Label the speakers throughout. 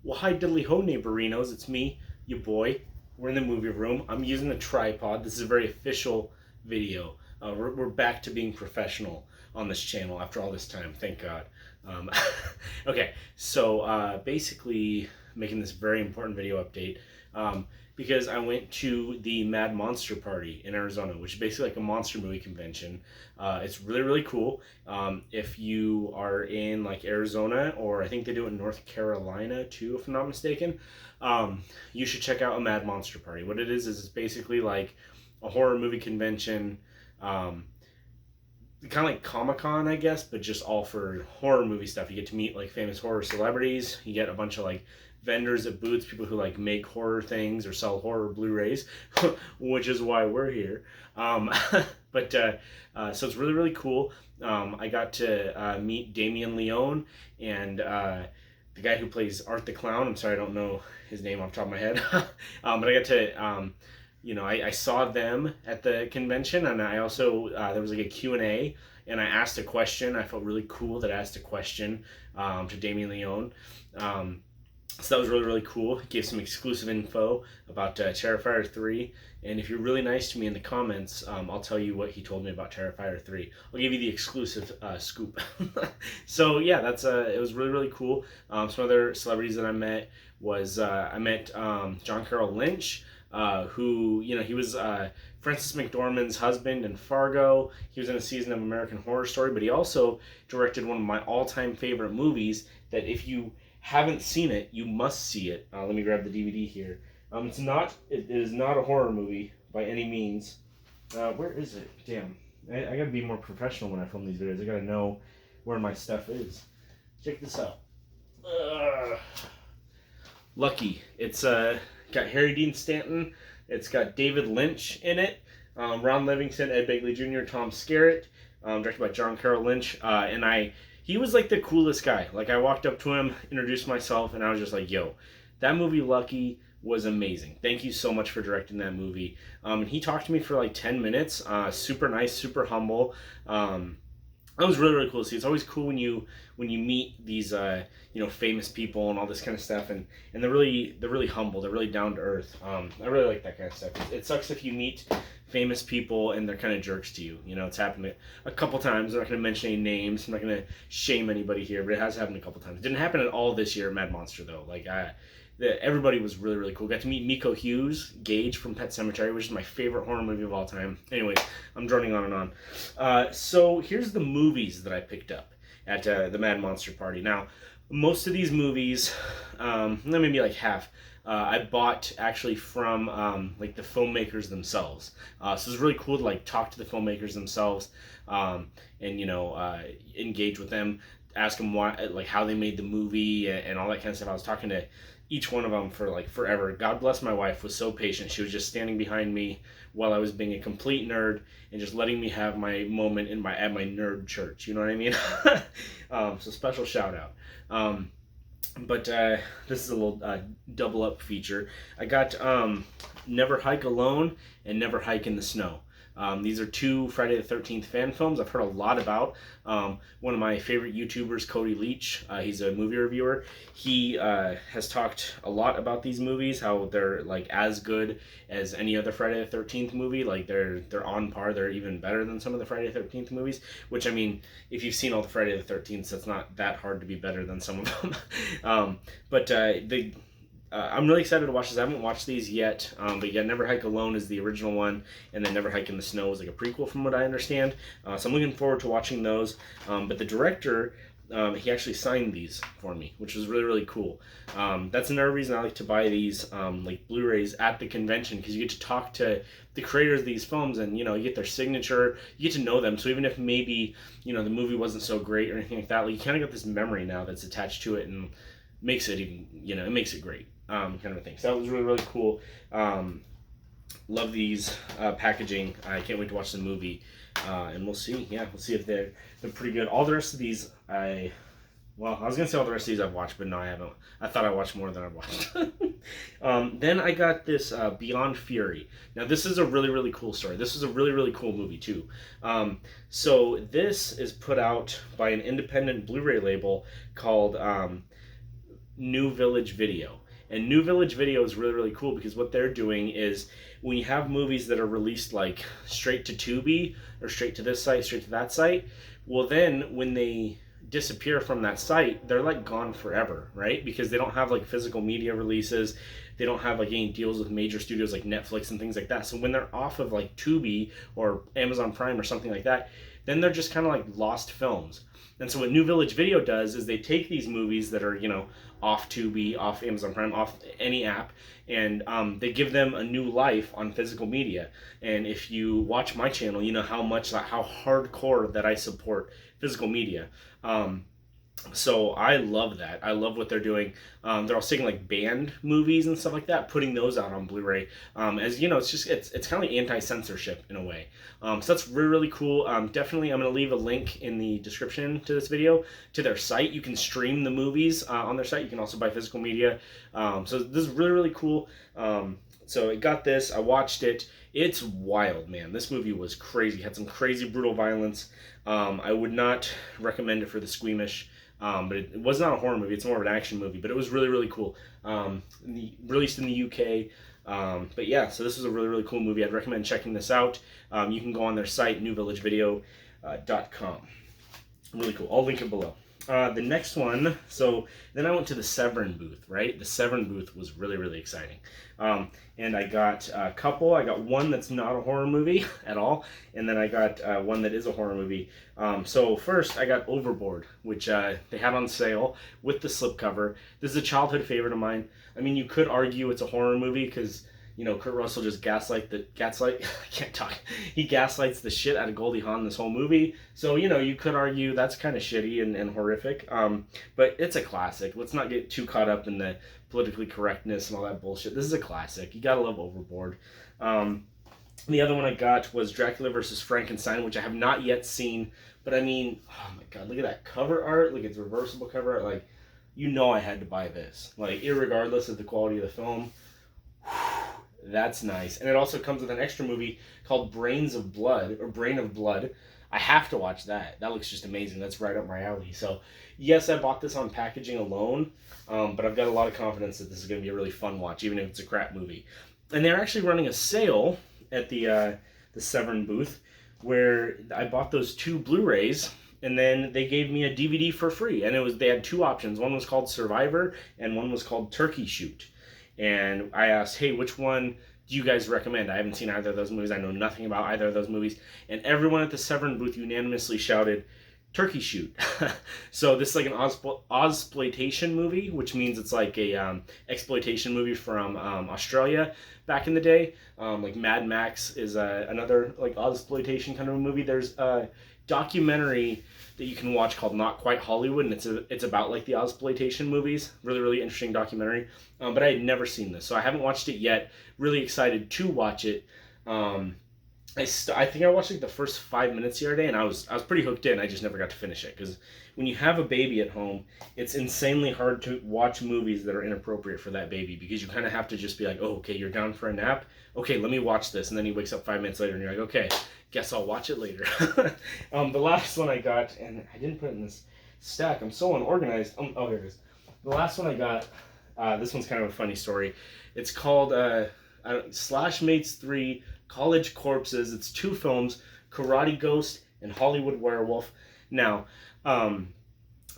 Speaker 1: Well, hi diddly ho, neighborinos. It's me, your boy. We're in the movie room. I'm using a tripod. This is a very official video. We're back to being professional on this channel after all this time. Thank God. Um, okay, so basically making this very important video update because I went to the Mad Monster Party in Arizona, which is basically like a monster movie convention. It's really, really cool. If you are in like Arizona, or I think they do it in North Carolina too, if I'm not mistaken, you should check out a Mad Monster Party. What it is it's basically like a horror movie convention, kind of like Comic-Con, I guess, but just all for horror movie stuff. You get to meet like famous horror celebrities. You get a bunch of like vendors at booths, people who like make horror things or sell horror Blu-rays, which is why we're here. But so it's really, really cool. I got to meet Damien Leone and the guy who plays Art the Clown. I'm sorry, I don't know his name off the top of my head. But I got to I saw them at the convention, and I also, there was like a Q&A, and I asked a question. I felt really cool that I asked a question to Damien Leone. So that was really, really cool. Gave some exclusive info about Terrifier 3, and if you're really nice to me in the comments, I'll tell you what he told me about Terrifier 3. I'll give you the exclusive scoop. So yeah, it was really, really cool. Some other celebrities that I met was, I met John Carroll Lynch, who, he was Frances McDormand's husband in Fargo. He was in a season of American Horror Story, but he also directed one of my all-time favorite movies that if you haven't seen it, you must see it. Let me grab the DVD here. It is not a horror movie by any means. Where is it? Damn. I gotta be more professional when I film these videos. I gotta know where my stuff is. Check this out. Lucky. It's got Harry Dean Stanton. It's got David Lynch in it. Ron Livingston, Ed Begley Jr., Tom Skerritt. Directed by John Carroll Lynch. He was like the coolest guy. Like I walked up to him, introduced myself, and I was just like, yo, that movie Lucky was amazing. Thank you so much for directing that movie. And he talked to me for like 10 minutes. Super nice, super humble. That was really, really cool to see. It's always cool when you meet these famous people and all this kind of stuff, and they're really humble. They're really down to earth. I really like that kind of stuff. It sucks if you meet famous people and they're kind of jerks to you. It's happened a couple times. I'm not going to mention any names. I'm not going to shame anybody here, but it has happened a couple times. It didn't happen at all this year at Mad Monster though. Everybody was really, really cool. Got to meet Miko Hughes, Gage from Pet Sematary, which is my favorite horror movie of all time. Anyway, I'm droning on and on. So here's the movies that I picked up at the Mad Monster Party. Now, most of these movies, maybe like half, I bought actually from like the filmmakers themselves. So it's really cool to like talk to the filmmakers themselves, and engage with them, ask them why, like how they made the movie and all that kind of stuff. I was talking to each one of them for like forever. God bless my wife, was so patient. She was just standing behind me while I was being a complete nerd and just letting me have my moment at my nerd church. You know what I mean? So special shout out. But this is a little double up feature. I got Never Hike Alone and Never Hike in the Snow. These are two Friday the 13th fan films I've heard a lot about. One of my favorite YouTubers, Cody Leach, he's a movie reviewer. He has talked a lot about these movies, how they're like as good as any other Friday the 13th movie. Like they're on par. They're even better than some of the Friday the 13th movies. Which, I mean, if you've seen all the Friday the 13th, that's not that hard to be better than some of them. I'm really excited to watch this. I haven't watched these yet, but yeah, Never Hike Alone is the original one, and then Never Hike in the Snow is like a prequel from what I understand. So I'm looking forward to watching those. But the director, he actually signed these for me, which was really, really cool. That's another reason I like to buy these like Blu-rays at the convention, because you get to talk to the creators of these films, and you get their signature, you get to know them. So even if maybe the movie wasn't so great or anything like that, like you kind of got this memory now that's attached to it and makes it even, it makes it great. Kind of a thing. So that was really, really cool. Love these packaging. I can't wait to watch the movie, and we'll see. Yeah, we'll see if they're pretty good. All the rest of these, I was gonna say all the rest of these I've watched, but no, I haven't. I thought I watched more than I've watched. Then I got this Beyond Fury. Now this is a really, really cool story. This is a really, really cool movie too. So this is put out by an independent Blu-ray label called New Village Video. And New Village Video is really, really cool because what they're doing is when you have movies that are released like straight to Tubi or straight to this site, straight to that site, well then when they disappear from that site, they're like gone forever, right? Because they don't have like physical media releases. They don't have like any deals with major studios like Netflix and things like that. So when they're off of like Tubi or Amazon Prime or something like that, then they're just kind of like lost films. And so what New Village Video does is they take these movies that are, you know, off Tubi, off Amazon Prime, off any app, and they give them a new life on physical media. And if you watch my channel, you know how hardcore that I support physical media. So I love that. I love what they're doing. They're also taking like banned movies and stuff like that, putting those out on Blu-ray. As you know, it's kind of like anti-censorship in a way. So that's really, really cool. Definitely, I'm going to leave a link in the description to this video to their site. You can stream the movies on their site. You can also buy physical media. So this is really, really cool. So it got this. I watched it. It's wild, man. This movie was crazy. It had some crazy, brutal violence. I would not recommend it for the squeamish. But it was not a horror movie. It's more of an action movie. But it was really, really cool. Released in the UK. But yeah, so this was a really, really cool movie. I'd recommend checking this out. You can go on their site, newvillagevideo.com. Really cool. I'll link it below. The next one, so then I went to the Severin booth, right? The Severin booth was really, really exciting. And I got a couple. I got one that's not a horror movie at all, and then I got one that is a horror movie. So first, I got Overboard, which they had on sale with the slipcover. This is a childhood favorite of mine. I mean, you could argue it's a horror movie because, you know, Kurt Russell just I can't talk. He gaslights the shit out of Goldie Hawn this whole movie. So, you know, you could argue that's kind of shitty and horrific. But it's a classic. Let's not get too caught up in the politically correctness and all that bullshit. This is a classic. You gotta love Overboard. The other one I got was Dracula versus Frankenstein, which I have not yet seen. But I mean, oh my god, look at that cover art. Look, it's reversible cover art. Like, you know I had to buy this. Like, irregardless of the quality of the film. That's nice. And it also comes with an extra movie called Brain of Blood. I have to watch that. That looks just amazing. That's right up my alley. So, yes, I bought this on packaging alone, but I've got a lot of confidence that this is going to be a really fun watch, even if it's a crap movie. And they're actually running a sale at the Severin booth where I bought those 2 Blu-rays, and then they gave me a DVD for free. And they had 2 options. One was called Survivor, and one was called Turkey Shoot. And I asked, hey, which one do you guys recommend? I haven't seen either of those movies. I know nothing about either of those movies. And everyone at the Severin booth unanimously shouted, Turkey Shoot. So this is like an Ozploitation movie, which means it's like a exploitation movie from Australia back in the day. Like Mad Max is another like Ozploitation kind of a movie. There's a documentary that you can watch called Not Quite Hollywood, and it's about like the Ozploitation movies. Really, really interesting documentary. But I had never seen this, so I haven't watched it yet. Really excited to watch it. I think I watched like the first 5 minutes the other day, and I was pretty hooked in. I just never got to finish it because when you have a baby at home, it's insanely hard to watch movies that are inappropriate for that baby because you kind of have to just be like, oh, okay, you're down for a nap. Okay, let me watch this, and then he wakes up 5 minutes later, and you're like, okay, guess I'll watch it later. The last one I got, and I didn't put it in this stack. I'm so unorganized. Oh, here it is. The last one I got. This one's kind of a funny story. It's called Slash Mates 3 College Corpses. It's 2 films, Karate Ghost and Hollywood Werewolf. Now,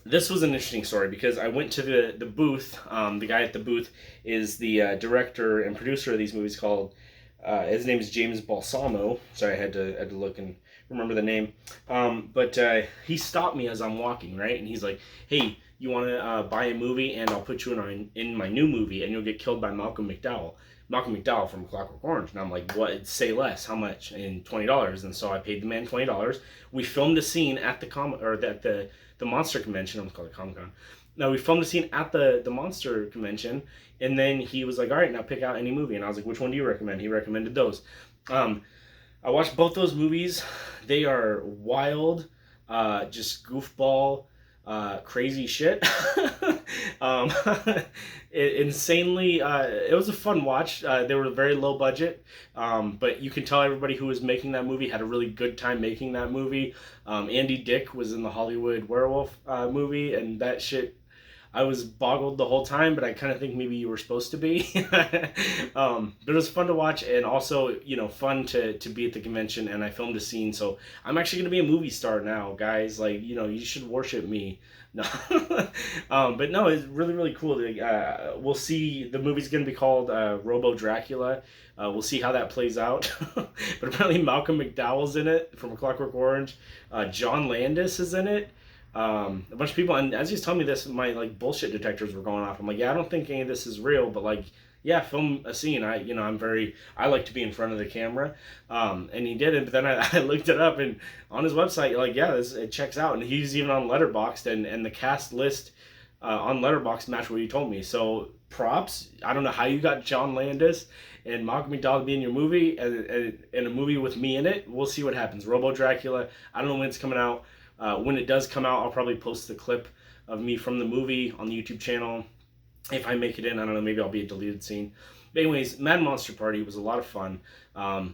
Speaker 1: this was an interesting story because I went to the booth. The guy at the booth is the director and producer of these movies called, his name is James Balsamo. Sorry, I had to look and remember the name. But he stopped me as I'm walking, right? And he's like, hey, you want to buy a movie and I'll put you in my new movie and you'll get killed by Malcolm McDowell. Malcolm McDowell from Clockwork Orange. And I'm like, what? Say less. How much? And $20. And so I paid the man $20. We filmed a scene at the Monster Convention. I'm calling it Comic-Con. No, we filmed a scene at the Monster Convention. And then he was like, all right, now pick out any movie. And I was like, which one do you recommend? He recommended those. I watched both those movies. They are wild, just goofball, crazy shit. It was a fun watch. They were very low budget, but you can tell everybody who was making that movie had a really good time making that movie. Andy Dick was in the Hollywood Werewolf movie, and that shit, I was boggled the whole time, but I kind of think maybe you were supposed to be. But it was fun to watch, and also, you know, fun to be at the convention, and I filmed a scene. So I'm actually going to be a movie star now, guys. Like, you know, you should worship me. No. But no, it's really, really cool. We'll see. The movie's going to be called Robo Dracula. We'll see how that plays out. But apparently Malcolm McDowell's in it from A Clockwork Orange. John Landis is in it. A bunch of people, and as he's telling me this, my like bullshit detectors were going off. I'm like, yeah, I don't think any of this is real, but like, yeah, film a scene. I like to be in front of the camera, and he did it. But then I looked it up, and on his website, like, yeah, it checks out, and he's even on Letterboxd, and the cast list on Letterboxd matched what you told me. So props. I don't know how you got John Landis and Malcolm McDowell to be in your movie, and a movie with me in it. We'll see what happens. Robo Dracula. I don't know when it's coming out. When it does come out, I'll probably post the clip of me from the movie on the YouTube channel. If I make it in, I don't know, maybe I'll be a deleted scene. But anyways, Mad Monster Party was a lot of fun.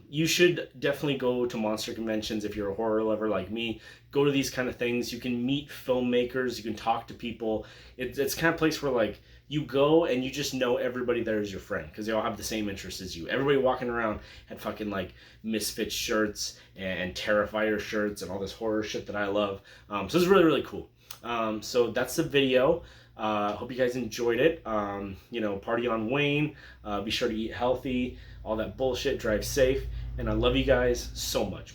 Speaker 1: You should definitely go to monster conventions if you're a horror lover like me. Go to these kind of things. You can meet filmmakers. You can talk to people. It's kind of place where, like, you go and you just know everybody there is your friend because they all have the same interests as you. Everybody walking around had fucking like Misfits shirts and Terrifier shirts and all this horror shit that I love. So it's really, really cool. So that's the video. Hope you guys enjoyed it. You know, party on Wayne. Be sure to eat healthy. All that bullshit. Drive safe. And I love you guys so much.